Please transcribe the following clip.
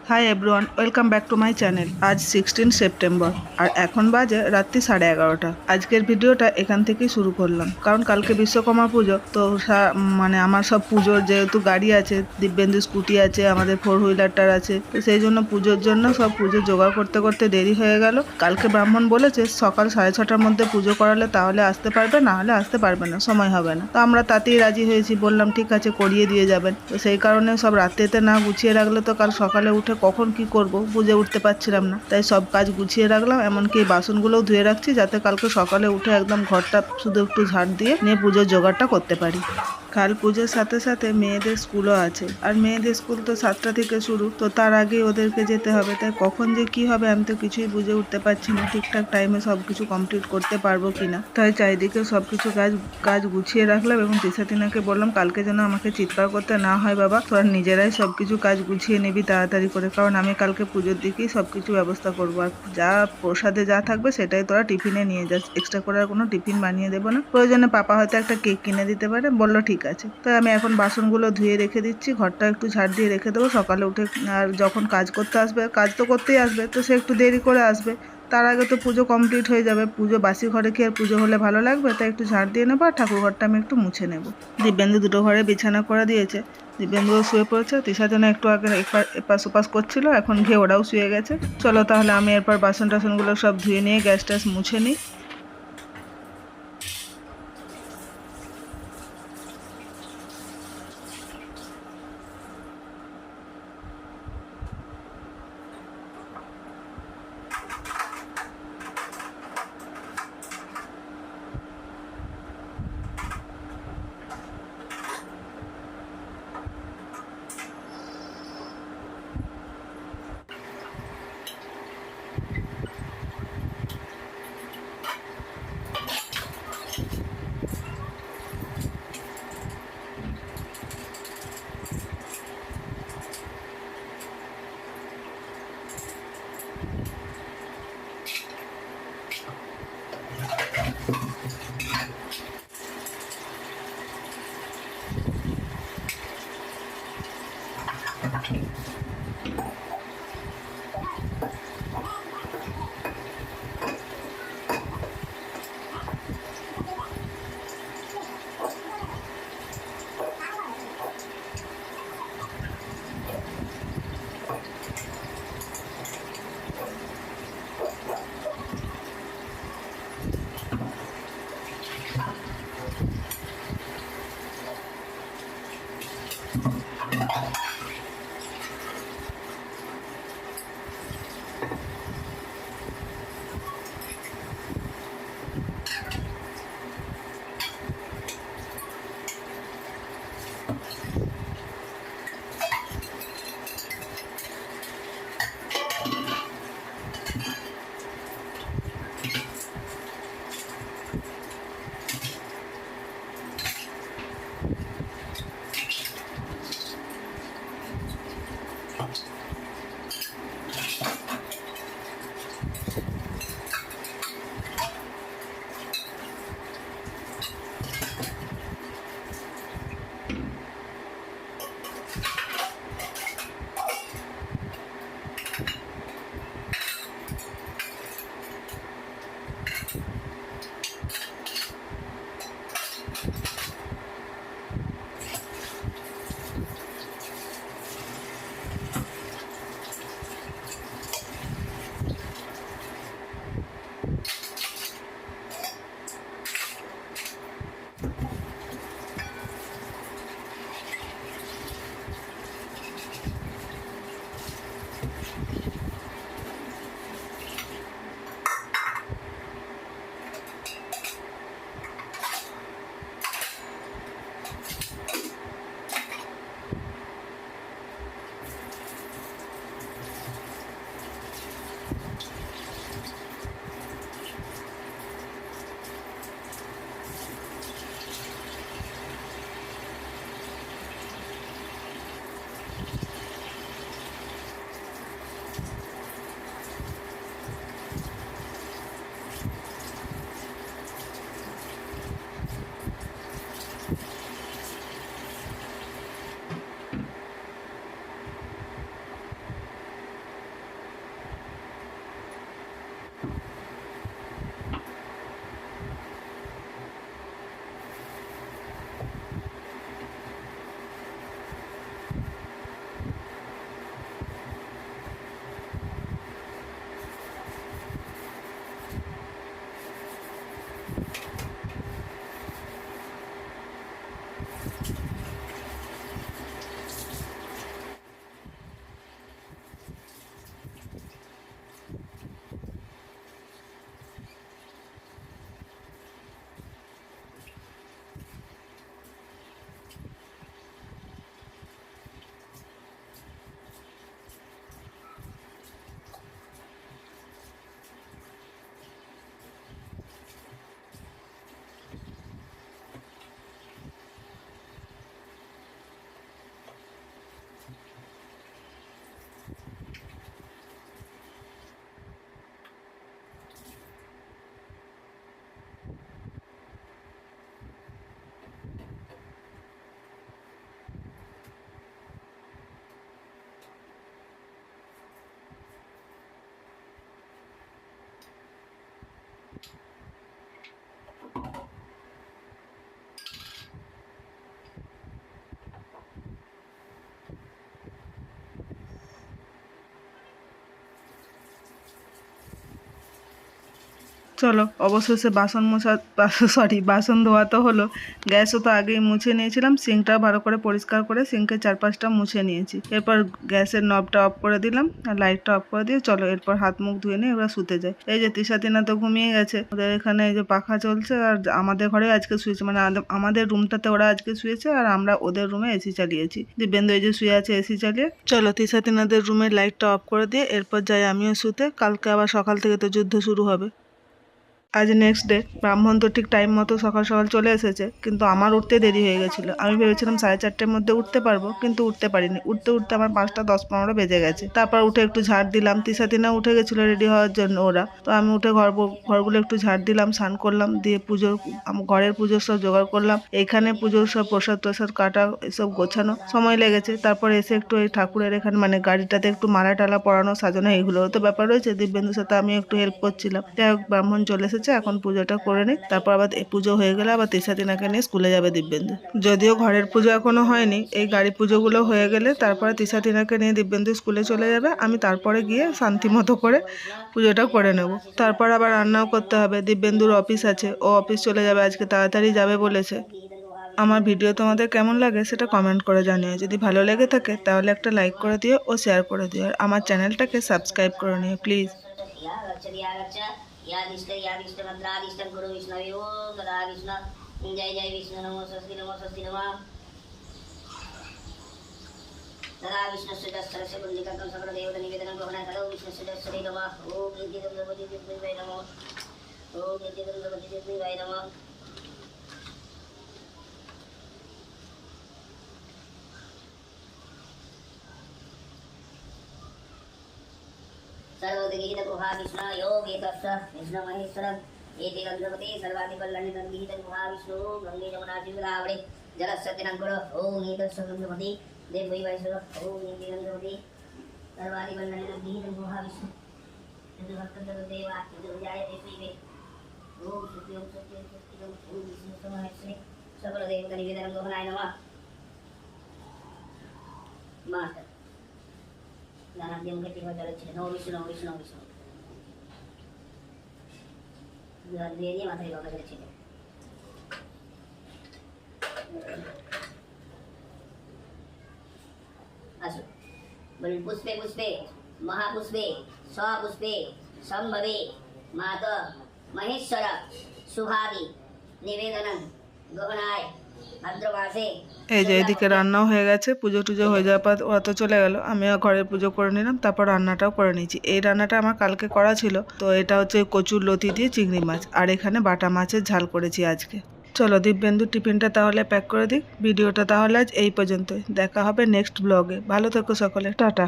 Hi everyone, welcome back to my channel. আজ 16 September আর এখন বাজে রাত্রি 11:30। আজকের ভিডিওটা এখান থেকেই শুরু করলাম, কারণ কালকে বিশ্বকর্মা পুজো। তো আমার সব পুজোর যেহেতু গাড়ি আছে, দিব্যেন্দু স্কুটি আছে, আমাদের 4 হুইলারটার আছে, তো সেই জন্য পুজোর জন্য সব পুজো জোগাড় করতে করতে দেরি হয়ে গেল। কালকে ব্রাহ্মণ বলেছে সকাল 6:30টার মধ্যে পুজো করালে তাহলে আসতে পারবে, না হলে আসতে পারবে না, সময় হবে না। তো আমরা তাতেই রাজি হয়েছি, বললাম ঠিক আছে করিয়ে দিয়ে যাবেন। তো সেই কারণে সব রাত্রিতে না গুছিয়ে রাখলে তো কাল সকালে উঠে কখন কি করব বুঝে উঠতে পারছিলাম না, তাই সব কাজ গুছিয়ে রাখলাম। এমনকি বাসনগুলোও ধুয়ে রাখছি, যাতে কালকে সকালে উঠে একদম ঘরটা শুধু একটু ঝাড় দিয়ে নিয়ে পুজোর জোগাড়টা করতে পারি। কাল পুজোর সাথে সাথে মেয়েদের স্কুলও আছে, আর মেয়েদের স্কুল তো 7টা থেকে শুরু, তো তার আগেই ওদেরকে যেতে হবে। তাই কখন যে কি হবে আমি তো কিছুই বুঝে উঠতে পারছি না, ঠিকঠাক টাইমে সব কিছু কমপ্লিট করতে পারবো কিনা। তাই চারিদিকে সব কিছু কাজ কাজ গুছিয়ে রাখলাম এবং তিশাতিনাকে বললাম কালকে যেন আমাকে চিৎকার করতে না হয়, বাবা তোরা নিজেরাই সব কিছু কাজ গুছিয়ে নিবি তাড়াতাড়ি করে, কারণ আমি কালকে পুজোর দিকেই সব কিছু ব্যবস্থা করবো। আর যা প্রসাদে যা থাকবে সেটাই তোরা টিফিনে নিয়ে যাস, এক্সট্রা করে আর কোনো টিফিন বানিয়ে দেবো না। প্রয়োজনে পাপা হয়তো একটা কেক কিনে দিতে পারে। বললো ঠিক আছে। তো আমি এখন বাসনগুলো ধুয়ে রেখে দিচ্ছি, ঘরটা একটু ঝাড় দিয়ে রেখে দেবো সকালে উঠে। আর যখন কাজ করতে আসবে, কাজ তো করতেই আসবে, তো সে একটু দেরি করে আসবে, তার আগে তো পুজো কমপ্লিট হয়ে যাবে। পুজো বাসি ঘরে কি আর পুজো হলে ভালো লাগবে? তাই একটু ঝাড় দিয়ে নেবো, আর ঠাকুর ঘরটা আমি একটু মুছে নেবো। দিব্যেন্দু দুটো ঘরে বিছানা করে দিয়েছে, দিব্যেন্দুও শুয়ে পড়েছে, তৃষা যেন একটু আগে এপাশ ওপাশ করছিল, এখন গিয়ে ওরাও শুয়ে গেছে। চলো তাহলে আমি এরপর বাসন টাসনগুলো সব ধুয়ে নিয়ে গ্যাস ট্যাস মুছে নিই। চলো অবশেষে বাসন ধোয়া তো হলো। গ্যাসও তো আগেই মুছে নিয়েছিলাম, সিঙ্কটাও ভালো করে পরিষ্কার করে সিঙ্কের চারপাশটা মুছে নিয়েছি। এরপর গ্যাসের নবটা অফ করে দিলাম আর লাইটটা অফ করে দিয়ে চলো এরপর হাত মুখ ধুয়ে নিয়ে এবার শুতে যাই। এই যে তিশা তো ঘুমিয়ে গেছে, ওদের এখানে এই যে পাখা চলছে আর আমাদের ঘরে আজকে শুয়েছে, মানে আমাদের রুমটাতে ওরা আজকে শুয়েছে আর আমরা ওদের রুমে এসি চালিয়েছি। দিব্যেন্দু এই যে শুয়ে আছে এসি চালিয়ে। চলো তিশাদের রুমের লাইটটা অফ করে দিয়ে এরপর যাই আমিও শুতে, কালকে আবার সকাল থেকে তো যুদ্ধ শুরু হবে। আজ নেক্সট ডে। ব্রাহ্মণ তো ঠিক টাইম মতো সকাল সকাল চলে এসেছে, কিন্তু আমার উঠতে দেরি হয়ে গেছিলো। আমি ভেবেছিলাম 4:30টার মধ্যে উঠতে পারবো, কিন্তু উঠতে পারিনি। উঠতে উঠতে আমার 5:10-15 বেজে গেছে। তারপর উঠে একটু ঝাড় দিলাম, তিশা উঠে গেছিলো রেডি হওয়ার জন্য ওরা। তো আমি উঠে ঘরগুলো একটু ঝাড় দিলাম, স্নান করলাম, দিয়ে ঘরের পুজোর সব জোগাড় করলাম। এইখানে পুজোর সব প্রসাদ কাটা এসব গোছানো সময় লেগেছে। তারপর এসে একটু এই ঠাকুরের এখানে মানে গাড়িটাতে একটু মালা টালা পরানো সাজানো এইগুলো তো ব্যাপার রয়েছে। দিব্যেন্দুর সাথে আমি একটু হেল্প করছিলাম। যাই হোক ব্রাহ্মণ চলে এসেছে, এখন পুজোটা করে নিই। তারপর আবার পুজো হয়ে গেলে আবার তিশাকে নিয়ে স্কুলে যাবে দিব্যেন্দু। যদিও ঘরের পুজো এখনো হয়নি, এই গাড়ি পুজোগুলো হয়ে গেলে তারপরে তিশাকে নিয়ে দিব্যেন্দু স্কুলে চলে যাবে। আমি তারপরে গিয়ে শান্তি মতো করে পুজোটা করে নেব। তারপর আবার রান্নাও করতে হবে। দিব্যেন্দুর অফিস আছে, ও অফিস চলে যাবে আজকে, তাড়াতাড়ি যাবে বলেছে। আমার ভিডিও তোমাদের কেমন লাগে সেটা কমেন্ট করে জানিও। যদি ভালো লেগে থাকে তাহলে একটা লাইক করে দিও ও শেয়ার করে দিও, আর আমার চ্যানেলটাকে সাবস্ক্রাইব করে নিও প্লিজ। यादिष्टमन्त्रादिष्टं गुरु विष्णवे ओम तदा विष्णु जय जय विष्णु नमो स्वस्ति नमः तदा विष्णुस्य दशरस्य पुण्डिकं सकल देवता निवेदनं ग्रहणाय तदा विष्णुस्य दशरे नमः ओम यज्ञं भगवती देवाय नमः ओम यज्ञं भगवती देवाय नमः सर्वोदगीतगुहा विष्णु योगेतस्य विष्णु महेश्वरम् एति गन्धवते सर्वादिकल्याणितगीतगुहा विष्णु गंगे जमुना गोदावरी जलस्यतिनङ्कुर ओम एतस्य गन्धवती देवै वैश्वर ओम एति गन्धवती सर्वादिकल्याणितगीतगुहा विष्णु यद्भक्तदेवा यद्विजाय देवी ओम सुत्यं ओम विष्णु महेश्वरी सकल देवता निवेदनं ग्रहणाय नमः माता नारायण के तीन जल छिड़े नो विष्णु विष्णु विष्णु देवी माता के जल छिड़े असु बल पुष्पे पुष्पे महापुष्पे स्वपुष्पे संभवे माता महेश्वर शुभादि निवेदनं गहनाय भद्रवासे। এই যে এদিকে রান্নাও হয়ে গেছে, পুজো টুজো হয়ে যাওয়ার পর ওরা তো চলে গেল, আমিও ঘরের পুজো করে নিলাম। তারপর রান্নাটাও করে নিয়েছি। এই রান্নাটা আমার কালকে করা ছিল, তো এটা হচ্ছে কচুর লতি দিয়ে চিংড়ি মাছ, আর এখানে বাটা মাছের ঝাল করেছি আজকে। চলো দিব্যেন্দুর টিফিনটা তাহলে প্যাক করে দিই। ভিডিওটা তাহলে আজ এই পর্যন্তই, দেখা হবে নেক্সট ব্লগে। ভালো থেকো সকলে, টাটা।